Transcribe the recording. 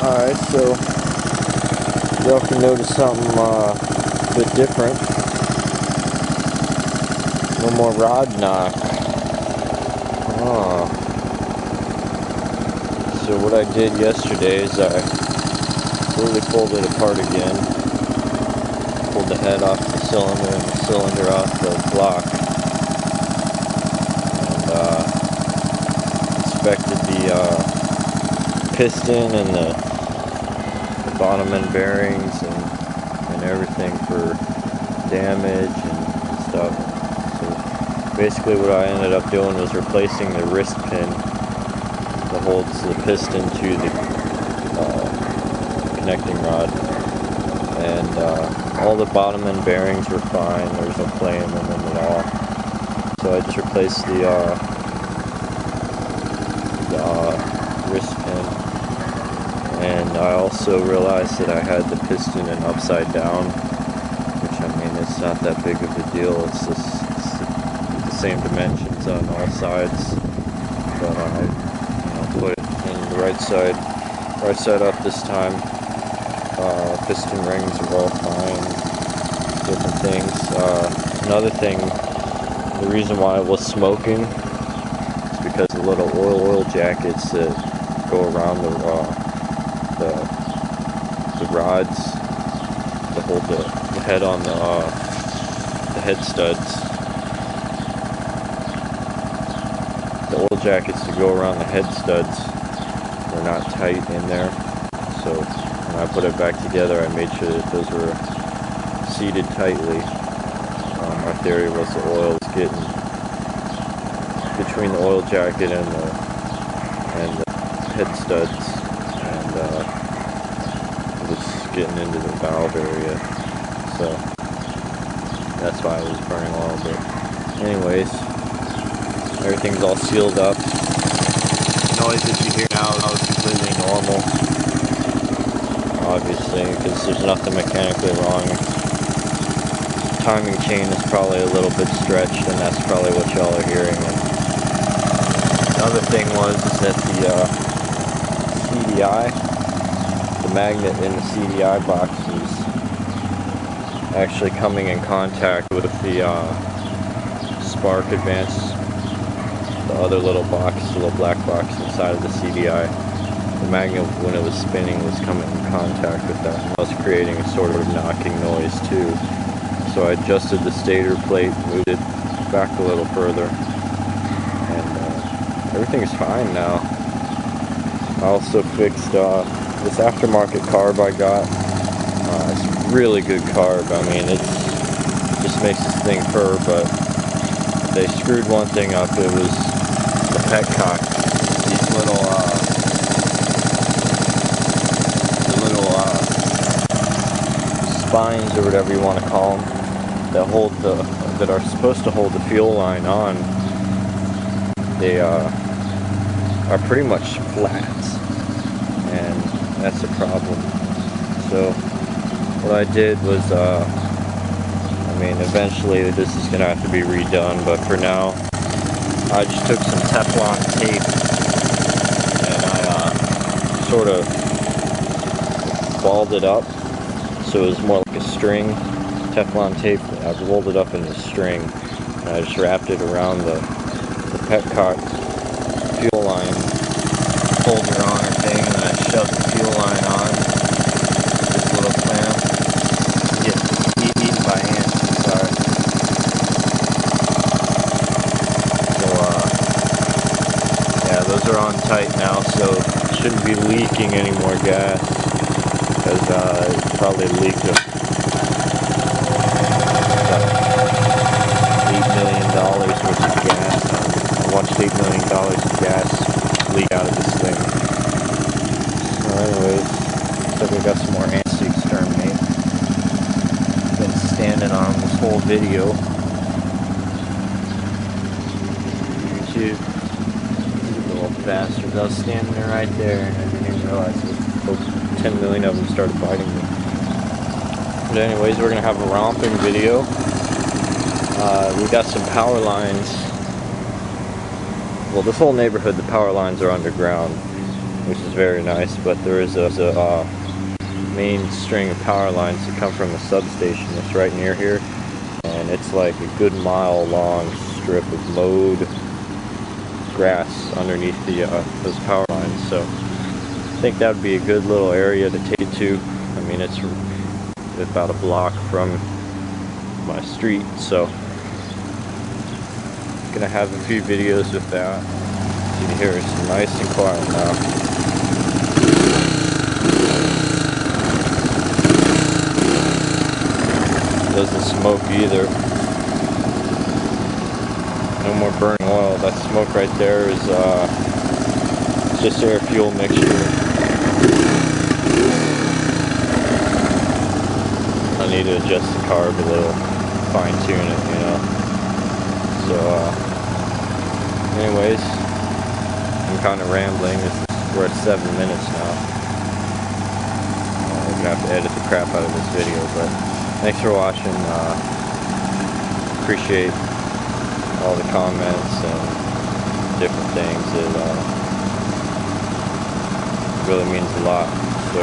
Alright, so y'all can notice something a bit different. No more rod knock. Oh. So what I did yesterday is I really pulled it apart again. Pulled the head off the cylinder and the cylinder off the block. And inspected the piston and the bottom end bearings and everything for damage and stuff. So basically what I ended up doing was replacing the wrist pin that holds the piston to the connecting rod, and all the bottom end bearings were fine. There was no play in them at all. So I just replaced the wrist pin. And I also realized that I had the piston in upside down, which, I mean, it's not that big of a deal. It's just the same dimensions on all sides. But I put it in the right side up this time. Piston rings are all fine. Different things. Another thing, the reason why it was smoking is because the little oil jackets that go around the rods to hold the head on the head studs. The oil jackets to go around the head studs, they're not tight in there. So when I put it back together, I made sure that those were seated tightly. My theory was the oil was getting between the oil jacket and the head studs. Getting into the valve area, so that's why I was burning a little bit. Anyways, everything's all sealed up. The noise that you hear now is completely normal, obviously, because there's nothing mechanically wrong. Timing chain is probably a little bit stretched, and that's probably what y'all are hearing. And another thing is that the CDI, the magnet in the CDI box, is actually coming in contact with the spark advance, the other little box, the little black box inside of the CDI. The magnet, when it was spinning, was coming in contact with that, and was creating a sort of knocking noise too. So I adjusted the stator plate, moved it back a little further, and everything is fine now. I also fixed this aftermarket carb I got. It's really good carb. I mean, it just makes this thing purr, but they screwed one thing up. It was the petcock. These little spines, or whatever you want to call them, that are supposed to hold the fuel line on. They are pretty much flat, and that's a problem. So what I did was, I mean, eventually this is going to have to be redone, but for now, I just took some Teflon tape and I sort of balled it up so it was more like a string. Teflon tape, I rolled it up in a string, and I just wrapped it around the petcock fuel line holder on or thing, and I shoved the fuel line on this little clamp. Get eaten by ants, I'm sorry. So yeah, those are on tight now, so it shouldn't be leaking any more gas, because it probably leaked $8 million worth of gas. I watched $8 million of gas leak out of this thing. So anyways, looks like we got some more ants to exterminate. Been standing on them this whole video. YouTube, little bastards. I was standing there right there, and I didn't even realize it. 10 million of them started biting me. But anyways, we're gonna have a romping video. We got some power lines. Well, this whole neighborhood, the power lines are underground, which is very nice, but there is a main string of power lines that come from a substation that's right near here, and it's like a good mile long strip of mowed grass underneath those power lines. So I think that would be a good little area to take it to. I mean, it's about a block from my street, so I'm gonna have a few videos with that. You can hear it's nice and quiet now. Doesn't smoke either. No more burning oil. That smoke right there is it's just air fuel mixture. I need to adjust the carb a little, fine tune it, you know. So anyways, I'm kind of rambling. We're at 7 minutes now. I'm gonna have to edit the crap out of this video, but thanks for watching. Appreciate all the comments and different things. It really means a lot. So